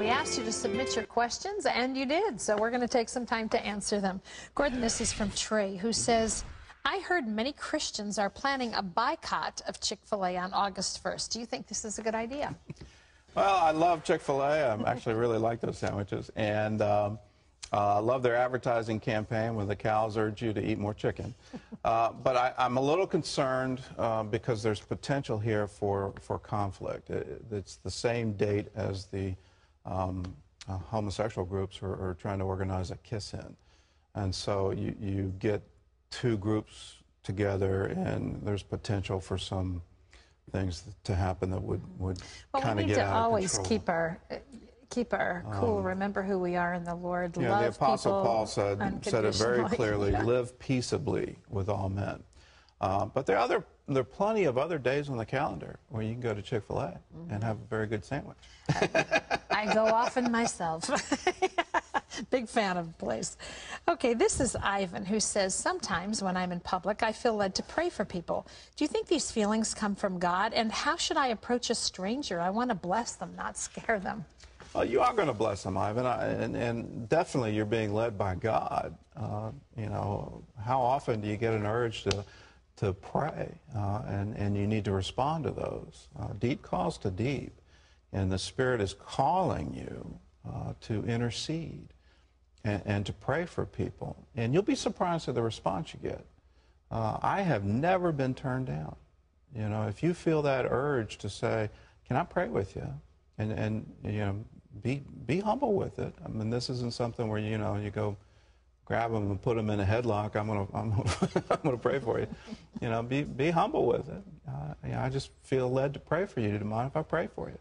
We asked you to submit your questions, and you did, so we're going to take some time to answer them. Gordon, this is from Trey, who says, I heard many Christians are planning a boycott of Chick-fil-A on August 1st. Do you think this is a good idea? Well, I love ChickFilA. I actually really like those sandwiches. And I love their advertising campaign where the cows urge you to eat more chicken. But I'm a little concerned because there's potential here for conflict. It's the same date as the homosexual groups are trying to organize a kiss-in. And so you get two groups together, and there's potential for some things to happen that would kind of get out of control. We need to always keep our cool. Remember who we are in the Lord. Yeah, love the Apostle people Paul said it very clearly. Yeah. Live peaceably with all men. But there are plenty of other days on the calendar where you can go to Chick-fil-A and have a very good sandwich. I go often myself. Big fan of the place. Okay, this is Ivan, who says, sometimes when I'm in public, I feel led to pray for people. Do you think these feelings come from God? And how should I approach a stranger? I want to bless them, not scare them. Well, you are going to bless them, Ivan, and definitely you're being led by God. You know, how often do you get an urge to pray, and you need to respond to those? Deep calls to deep, and the Spirit is calling you to intercede and to pray for people. And you'll be surprised at the response you get. I have never been turned down. You know, if you feel that urge to say, can I pray with you? And you know, be humble with it. I mean, this isn't something where, you know, you go grab them and put them in a headlock. I'm gonna pray for you. You know, be humble with it. You know, I just feel led to pray for you. Do you mind if I pray for you?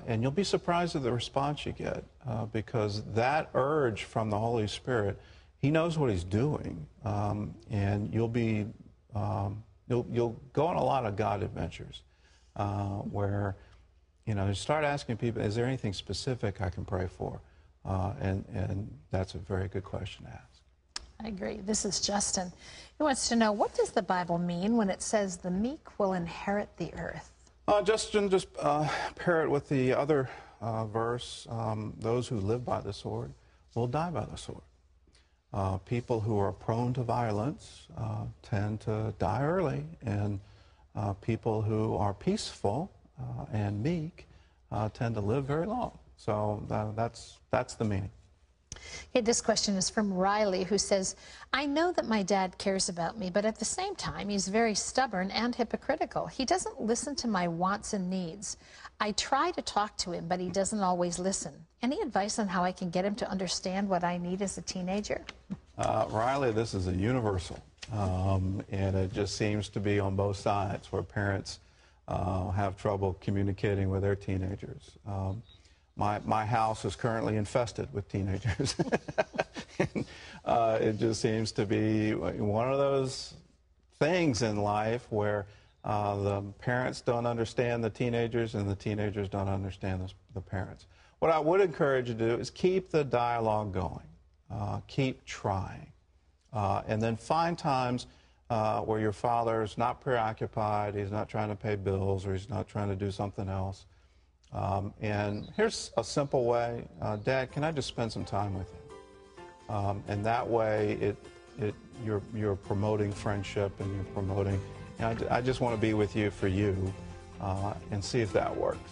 And you'll be surprised at the response you get, because that urge from the Holy Spirit, He knows what He's doing, and you'll go on a lot of God adventures where, you know, you start asking people, is there anything specific I can pray for? And that's a very good question to ask. I agree. This is Justin. He wants to know, what does the Bible mean when it says the meek will inherit the earth? Justin, just pair it with the other verse. Those who live by the sword will die by the sword. People who are prone to violence tend to die early, and people who are peaceful and meek tend to live very long. So that's the meaning. Okay, this question is from Riley, who says, I know that my dad cares about me, but at the same time, he's very stubborn and hypocritical. He doesn't listen to my wants and needs. I try to talk to him, but he doesn't always listen. Any advice on how I can get him to understand what I need as a teenager? Riley, this is a universal, and it just seems to be on both sides where parents have trouble communicating with their teenagers. My house is currently infested with teenagers. It just seems to be one of those things in life where the parents don't understand the teenagers and the teenagers don't understand the parents. What I would encourage you to do is keep the dialogue going. Keep trying. And then find times where your father is not preoccupied, he's not trying to pay bills, or he's not trying to do something else. And here's a simple way. Dad, can I just spend some time with you? And that way, you're promoting friendship, and you're promoting, you know, I just want to be with you for you, and see if that works.